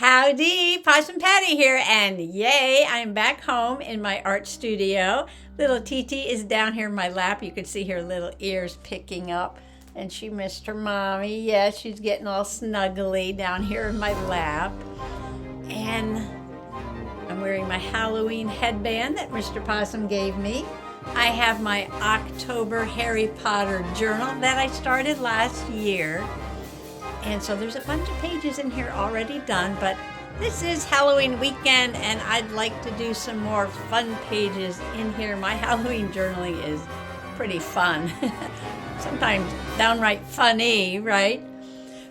Howdy, Possum Patty here, and yay, I'm back home in my art studio. Little Titi is down here in my lap. You can see her little ears picking up, and she missed her mommy. Yeah, she's getting all snuggly down here in my lap. And I'm wearing my Halloween headband that Mr. Possum gave me. I have my October Harry Potter journal that I started last year. And so there's a bunch of pages in here already done, but this is Halloween weekend and I'd like to do some more fun pages in here. My Halloween journaling is pretty fun. Sometimes downright funny, right?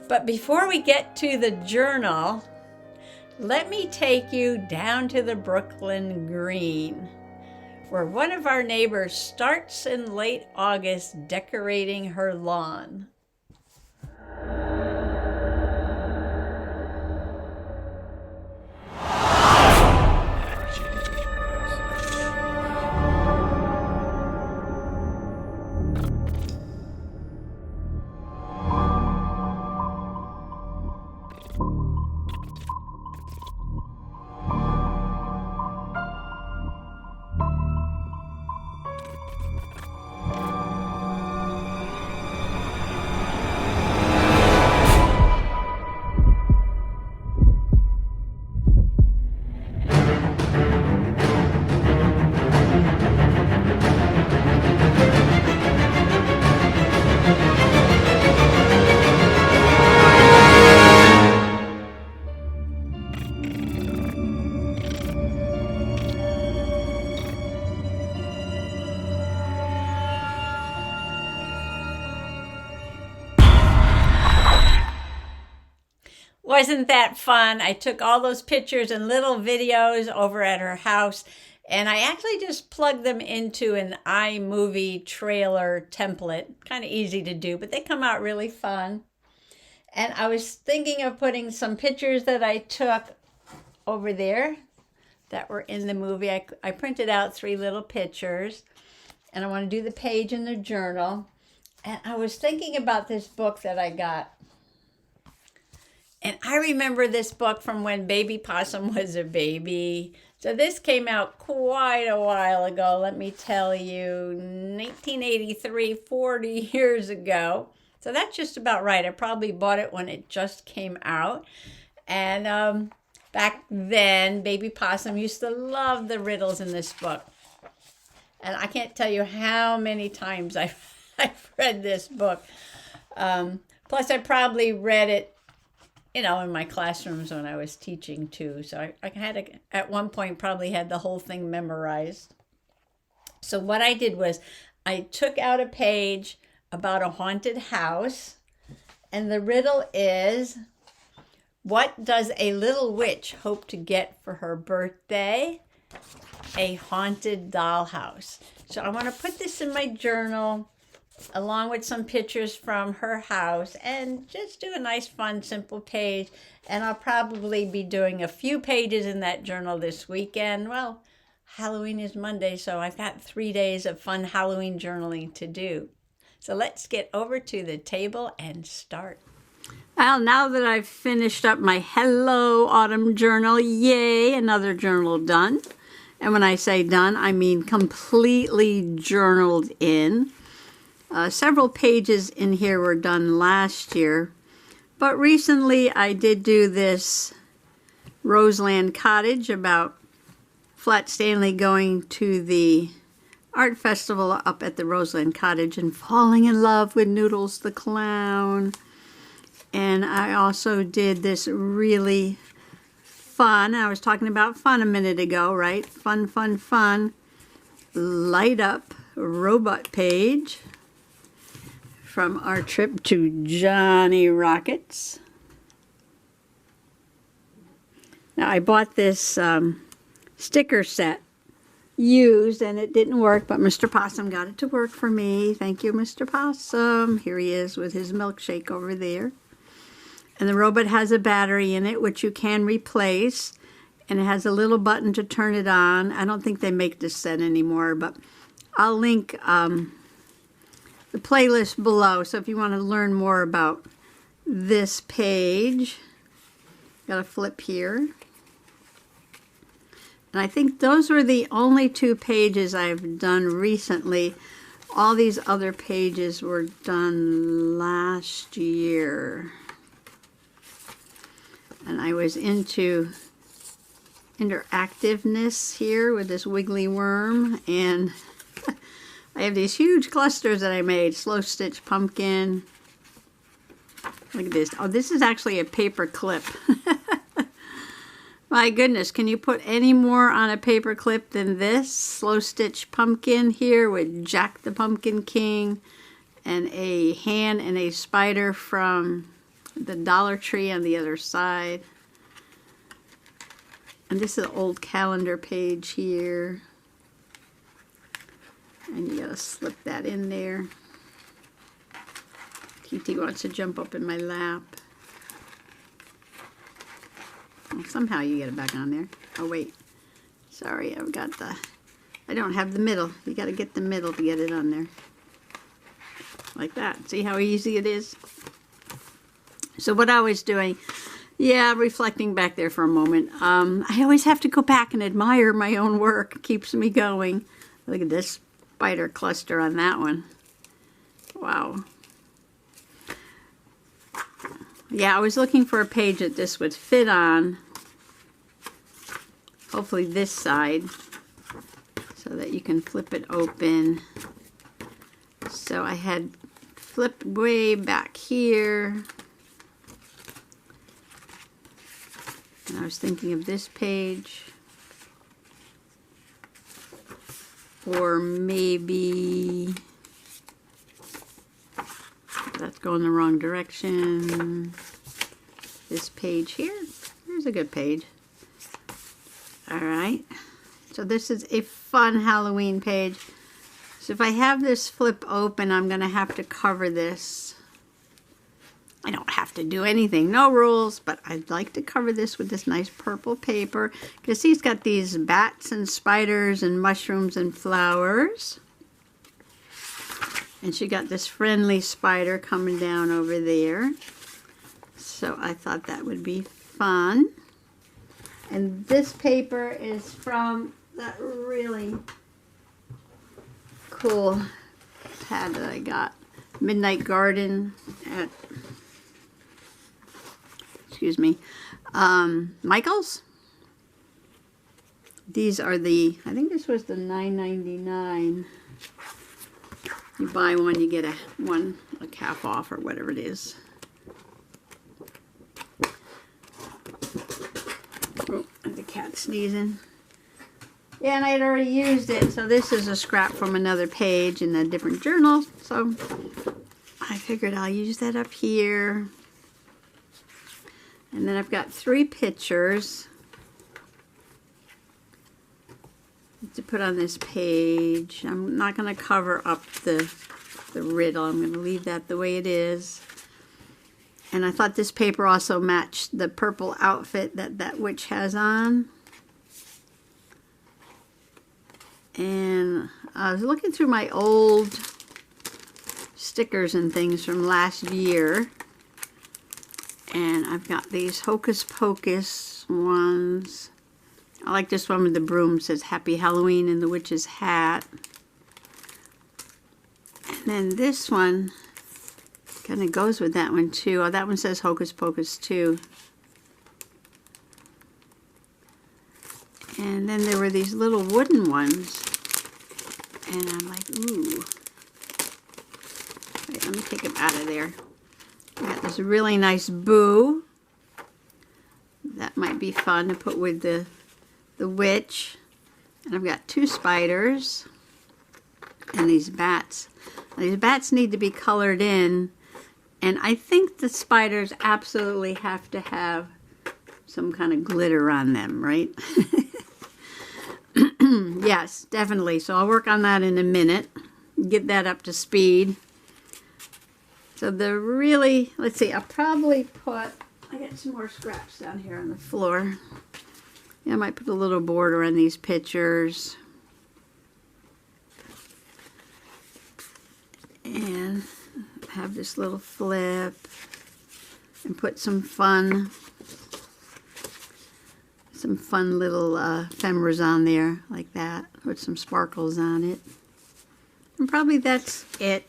But before we get to the journal, let me take you down to the Brooklyn Green, where one of our neighbors starts in late August decorating her lawn. Wasn't that fun? I took all those pictures and little videos over at her house, and I actually just plugged them into an iMovie trailer template. Kind of easy to do, but they come out really fun. And I was thinking of putting some pictures that I took over there that were in the movie. I printed out 3 little pictures, and I want to do the page in the journal. And I was thinking about this book that I got. And I remember this book from when Baby Possum was a baby. So this came out quite a while ago, let me tell you, 1983, 40 years ago. So that's just about right. I probably bought it when it just came out. And back then, Baby Possum used to love the riddles in this book. And I can't tell you how many times I've read this book. Plus, I probably read it in my classrooms when I was teaching too. So I had at one point probably had the whole thing memorized. So what I did was I took out a page about a haunted house, and the riddle is, what does a little witch hope to get for her birthday? A haunted dollhouse. So I want to put this in my journal along with some pictures from her house and just do a nice, fun, simple page. And I'll probably be doing a few pages in that journal this weekend. Well, Halloween is Monday, so I've got 3 days of fun Halloween journaling to do. So let's get over to the table and start. Well, now that I've finished up my Hello Autumn journal, yay, another journal done. And when I say done, I mean completely journaled in. Several pages in here were done last year, but recently I did do this Roseland Cottage about Flat Stanley going to the art festival up at the Roseland Cottage and falling in love with Noodles the Clown. And I also did this really fun, I was talking about fun a minute ago, right? Fun, light up robot page from our trip to Johnny Rockets. Now I bought this sticker set used and it didn't work, but Mr. Possum got it to work for me. Thank you, Mr. Possum. Here he is with his milkshake over there. And the robot has a battery in it, which you can replace. And it has a little button to turn it on. I don't think they make this set anymore, but I'll link the playlist below. So if you want to learn more about this page, Got a flip here. And I think those were the only 2 pages I've done recently. All these other pages were done last year. And I was into interactiveness here with this wiggly worm. And I have these huge clusters that I made. Slow stitch pumpkin. Look at this. Oh, this is actually a paper clip. My goodness, can you put any more on a paper clip than this? Slow stitch pumpkin here with Jack the Pumpkin King and a hand and a spider from the Dollar Tree on the other side. And this is an old calendar page here. And you gotta slip that in there. Kitty wants to jump up in my lap. Well, somehow you get it back on there. Oh wait, sorry, I don't have the middle. You gotta get the middle to get it on there. Like that. See how easy it is? So what I was doing, yeah, reflecting back there for a moment. I always have to go back and admire my own work. It keeps me going. Look at this spider cluster on that one. Wow. Yeah, I was looking for a page that this would fit on. Hopefully this side, so that you can flip it open. So I had flipped way back here. And I was thinking of this page. Or maybe that's going the wrong direction. This page here. Here's a good page. Alright. So this is a fun Halloween page. So if I have this flip open, I'm going to have to cover this. I don't have to do anything. No rules. But I'd like to cover this with this nice purple paper. Because he's got these bats and spiders and mushrooms and flowers. And she got this friendly spider coming down over there. So I thought that would be fun. And this paper is from that really cool pad that I got. Midnight Garden at, excuse me, Michael's. These are the, I think this was the $9.99. You buy one, you get one half off or whatever it is. Oh, and the cat sneezing. Yeah, and I had already used it, so this is a scrap from another page in a different journal. So I figured I'll use that up here. And then I've got 3 pictures to put on this page. I'm not going to cover up the riddle. I'm going to leave that the way it is. And I thought this paper also matched the purple outfit that witch has on. And I was looking through my old stickers and things from last year. And I've got these Hocus Pocus ones. I like this one with the broom. It says Happy Halloween in the witch's hat. And then this one kind of goes with that one too. Oh, that one says Hocus Pocus too. And then there were these little wooden ones. And I'm like, ooh. Wait, let me take them out of there. I got this really nice boo. That might be fun to put with the witch. And I've got 2 spiders. And these bats. Now, these bats need to be colored in. And I think the spiders absolutely have to have some kind of glitter on them, right? Yes, definitely. So I'll work on that in a minute. Get that up to speed. So the really, let's see, I'll probably put, I got some more scraps down here on the floor. Yeah, I might put a little border on these pictures. And have this little flip. And put some fun some fun little ephemeras on there like that with some sparkles on it. And probably that's it.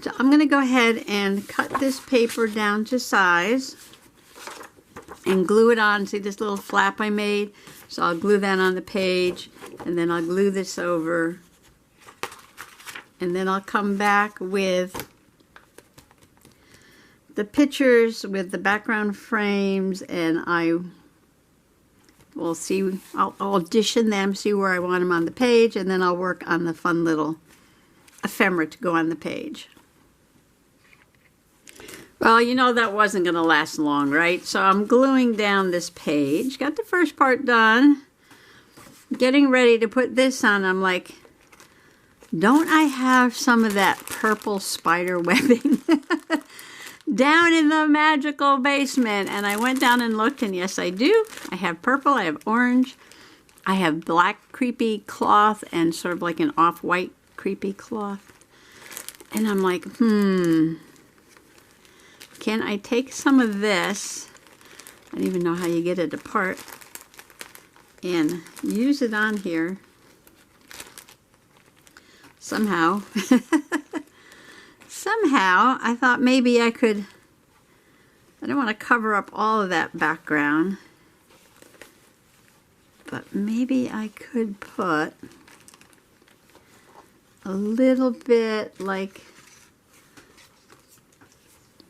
So I'm going to go ahead and cut this paper down to size and glue it on. See this little flap I made? So I'll glue that on the page, and then I'll glue this over, and then I'll come back with the pictures with the background frames, and I will see, I'll audition them, see where I want them on the page, and then I'll work on the fun little ephemera to go on the page. Well, you know that wasn't going to last long, right? So I'm gluing down this page. Got the first part done. Getting ready to put this on. I'm like, don't I have some of that purple spider webbing down in the magical basement? And I went down and looked, and yes, I do. I have purple, I have orange, I have black creepy cloth, and sort of like an off-white creepy cloth. And I'm like, can I take some of this, I don't even know how you get it apart, and use it on here somehow. Somehow, I thought maybe I could, I don't want to cover up all of that background, but maybe I could put a little bit like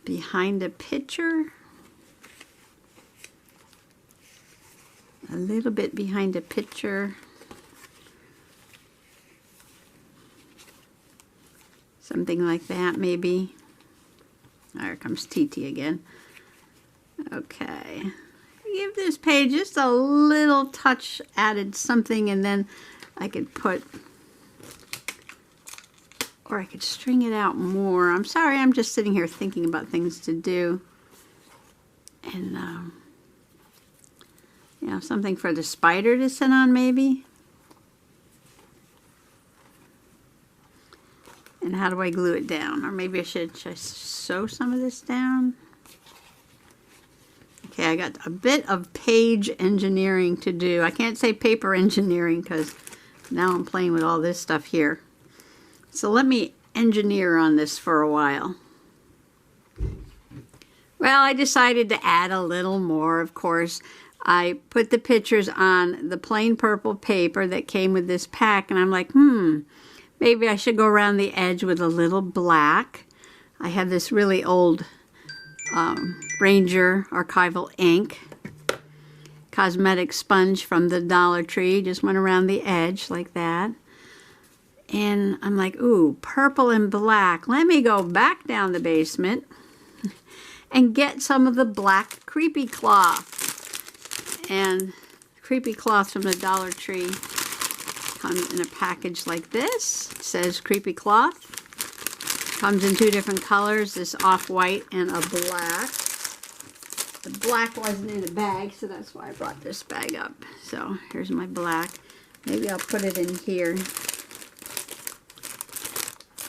behind a picture, a little bit behind a picture, something like that maybe. There comes TT again. Okay, give this page just a little touch, added something, and then I could put, or I could string it out more. I'm sorry, I'm just sitting here thinking about things to do. And, you know, something for the spider to sit on maybe. And how do I glue it down? Or maybe I should sew some of this down? Okay, I got a bit of page engineering to do. I can't say paper engineering because now I'm playing with all this stuff here. So let me engineer on this for a while. Well, I decided to add a little more, of course. I put the pictures on the plain purple paper that came with this pack, and I'm like, maybe I should go around the edge with a little black. I have this really old Ranger archival ink cosmetic sponge from the Dollar Tree. Just went around the edge like that. And I'm like, ooh, purple and black. Let me go back down the basement and get some of the black creepy cloth. And creepy cloth from the Dollar Tree comes in a package like this. It says creepy cloth. Comes in 2 different colors, this off-white and a black. The black wasn't in a bag, so that's why I brought this bag up. So here's my black. Maybe I'll put it in here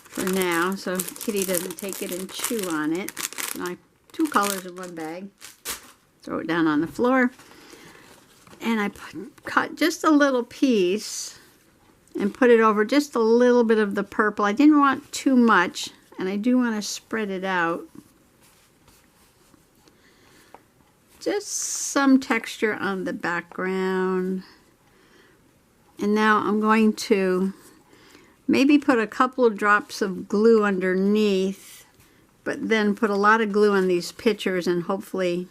for now, so Kitty doesn't take it and chew on it. And I have 2 colors in one bag. Throw it down on the floor. And I cut just a little piece and put it over just a little bit of the purple. I didn't want too much, and I do want to spread it out. Just some texture on the background. And now I'm going to maybe put a couple of drops of glue underneath, but then put a lot of glue on these pictures, and hopefully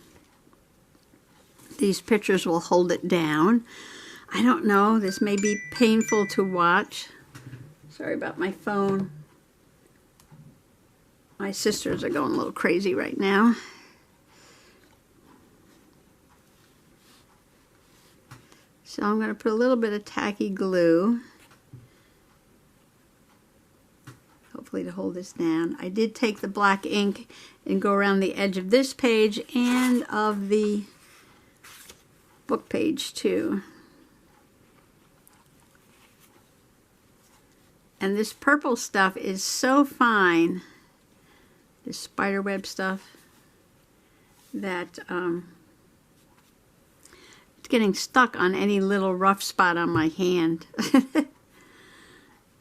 these pictures will hold it down. I don't know, this may be painful to watch. Sorry about my phone. My sisters are going a little crazy right now. So I'm going to put a little bit of tacky glue, hopefully to hold this down. I did take the black ink and go around the edge of this page and of the book page too. And this purple stuff is so fine, this spiderweb stuff, that getting stuck on any little rough spot on my hand.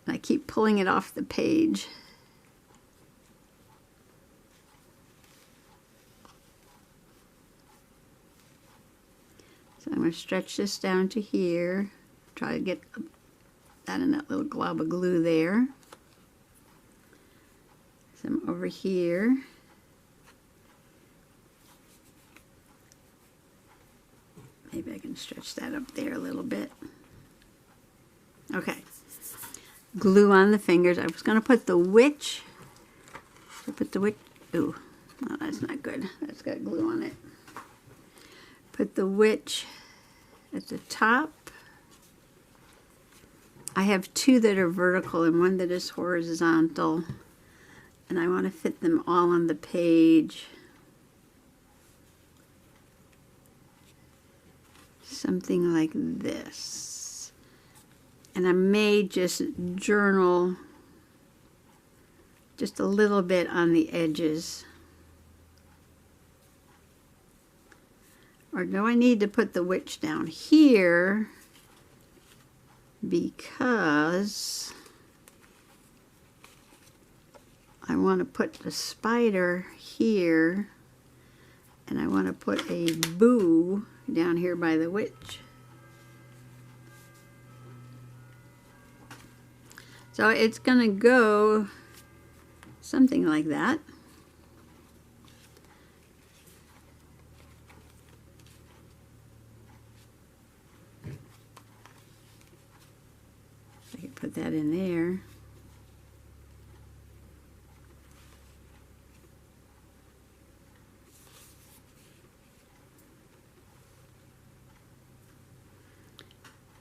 I keep pulling it off the page. So I'm going to stretch this down to here. Try to get that in that little glob of glue there. Some over here. Maybe I can stretch that up there a little bit. Okay. Glue on the fingers. I was going to put the witch. Ooh, no, that's not good. That's got glue on it. Put the witch at the top. I have two that are vertical and one that is horizontal. And I want to fit them all on the page. Something like this. And I may just journal just a little bit on the edges. Or do I need to put the witch down here? Because I want to put the spider here. And I want to put a boo down here by the witch. So it's going to go something like that. I can put that in there.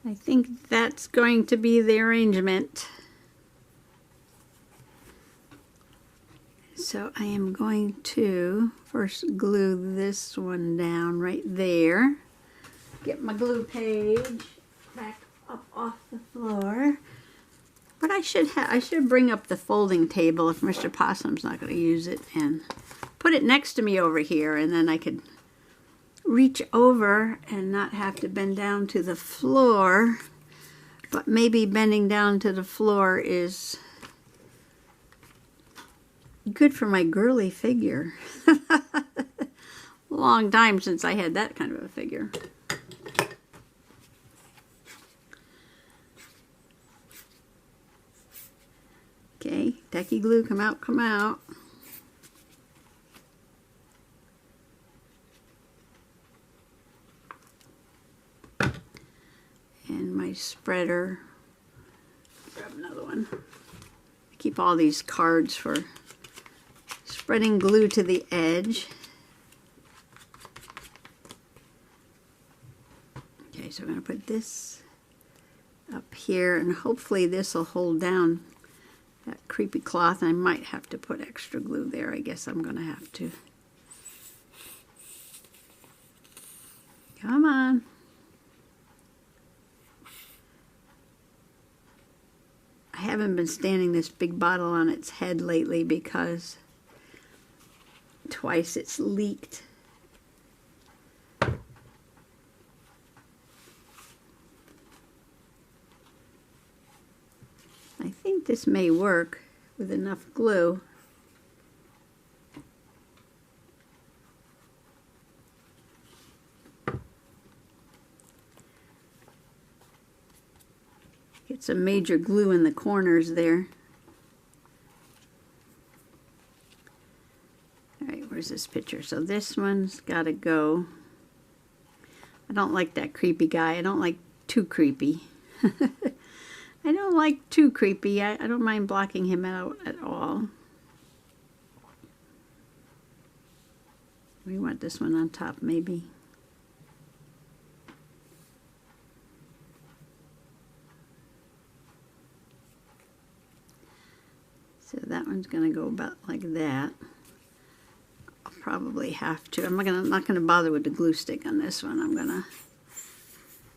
I think that's going to be the arrangement. So I am going to first glue this one down right there. Get my glue page back up off the floor. But I should bring up the folding table if Mr. Possum's not going to use it and put it next to me over here, and then I could reach over and not have to bend down to the floor. But maybe bending down to the floor is good for my girly figure. Long time since I had that kind of a figure. Okay, tacky glue, come out, come out. And my spreader, grab another one. I keep all these cards for spreading glue to the edge. Okay, so I'm going to put this up here, and hopefully this will hold down that creepy cloth. I might have to put extra glue there. I guess I'm going to have to. Come on. I haven't been standing this big bottle on its head lately because twice it's leaked. I think this may work with enough glue. Get some major glue in the corners there. Alright, where's this picture? So this one's got to go. I don't like that creepy guy. I don't like too creepy. I don't like too creepy. I don't mind blocking him out at all. We want this one on top, maybe. So that one's going to go about like that. I'll probably have to. I'm not going to bother with the glue stick on this one. I'm going to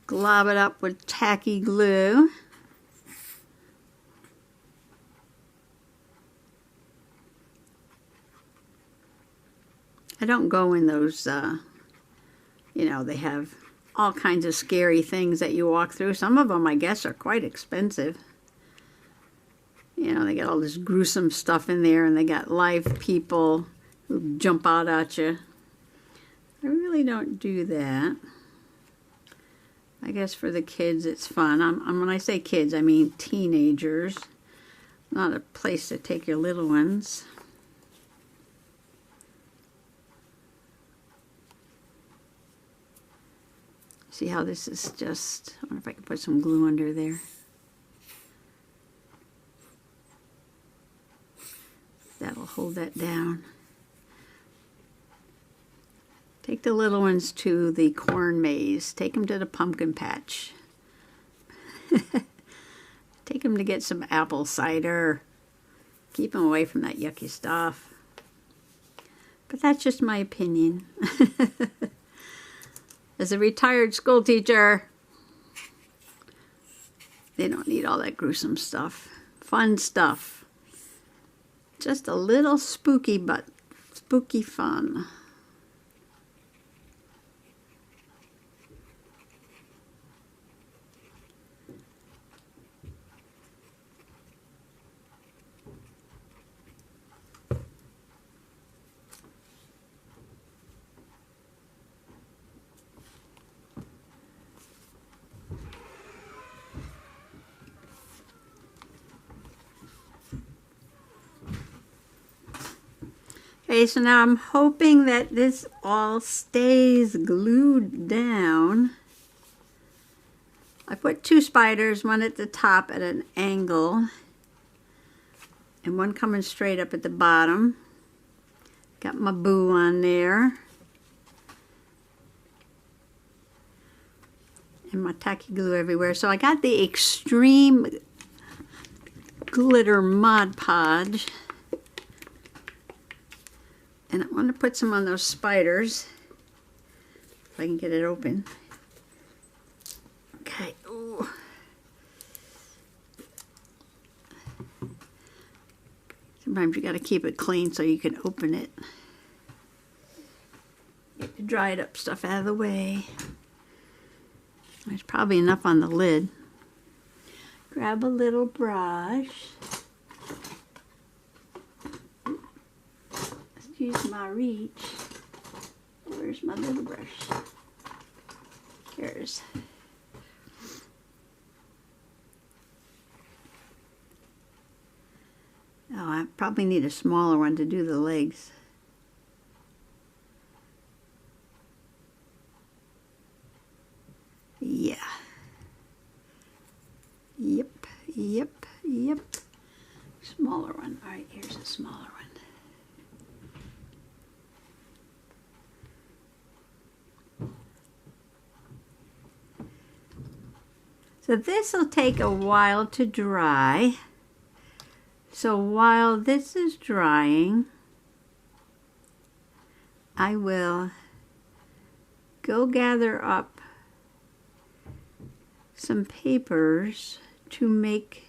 glob it up with tacky glue. I don't go in those, you know, they have all kinds of scary things that you walk through. Some of them, I guess, are quite expensive. You know, they got all this gruesome stuff in there, and they got live people who jump out at you. I really don't do that. I guess for the kids it's fun. When I say kids, I mean teenagers. Not a place to take your little ones. See how this is just, I wonder if I can put some glue under there. That'll hold that down. Take the little ones to the corn maze. Take them to the pumpkin patch. Take them to get some apple cider. Keep them away from that yucky stuff. But that's just my opinion. As a retired school teacher, they don't need all that gruesome stuff. Fun stuff. Just a little spooky, but spooky fun. Okay, so now I'm hoping that this all stays glued down. I put two spiders, one at the top at an angle, and one coming straight up at the bottom. Got my boo on there. And my tacky glue everywhere. So I got the Extreme Glitter Mod Podge. And I want to put some on those spiders, if I can get it open. Okay. Ooh. Sometimes you got to keep it clean so you can open it. Get the dried up stuff out of the way. There's probably enough on the lid. Grab a little brush. Use my reach. Where's my little brush? Here's. Oh, I probably need a smaller one to do the legs. Yeah. Yep. Smaller one. All right, here's a smaller one. So this will take a while to dry. So while this is drying, I will go gather up some papers to make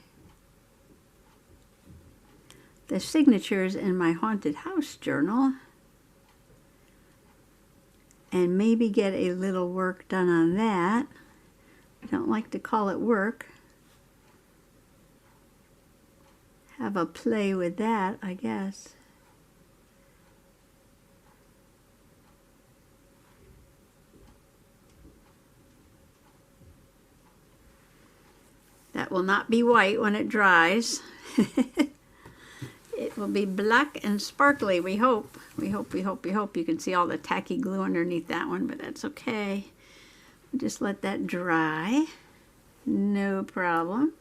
the signatures in my haunted house journal, and maybe get a little work done on that. I don't like to call it work. Have a play with that, I guess. That will not be white when it dries. It will be black and sparkly, we hope. We hope. You can see all the tacky glue underneath that one, but that's okay. Just let that dry. No problem.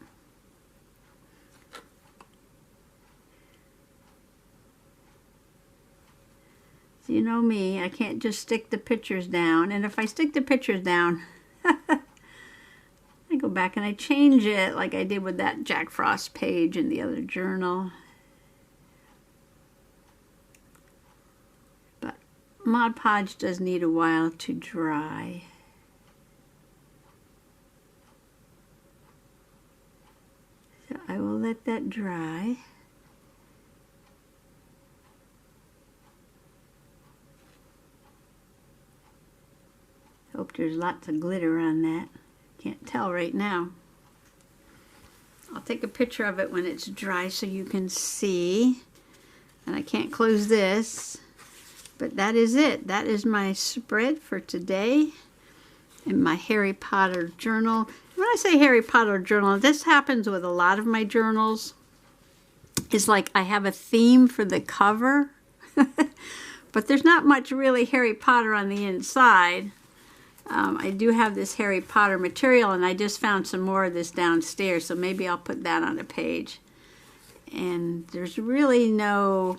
So you know me, I can't just stick the pictures down. And if I stick the pictures down, I go back and I change it like I did with that Jack Frost page in the other journal. But Mod Podge does need a while to dry. So I will let that dry. Hope there's lots of glitter on that. Can't tell right now. I'll take a picture of it when it's dry so you can see. And I can't close this. But that is it. That is my spread for today in my Harry Potter journal. When I say Harry Potter journal, this happens with a lot of my journals. It's like I have a theme for the cover, but there's not much really Harry Potter on the inside. I do have this Harry Potter material, and I just found some more of this downstairs, so maybe I'll put that on a page. And there's really no,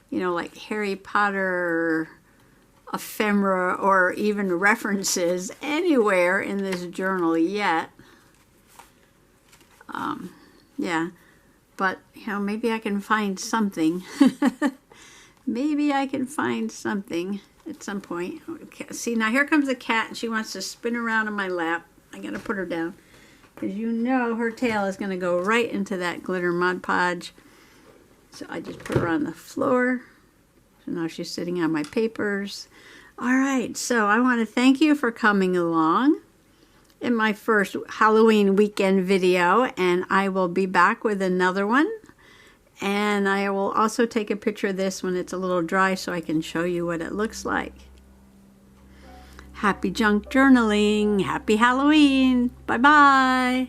you know, like Harry Potter ephemera or even references anywhere in this journal yet. Yeah, but, you know, maybe I can find something. Maybe I can find something at some point. Okay, see, now here comes the cat, and she wants to spin around on my lap. I gotta put her down, because you know her tail is gonna go right into that glitter Mod Podge. So I just put her on the floor. So now she's sitting on my papers. All right, so I want to thank you for coming along in my first Halloween weekend video, and I will be back with another one. And I will also take a picture of this when it's a little dry so I can show you what it looks like. Happy junk journaling. Happy Halloween. Bye-bye.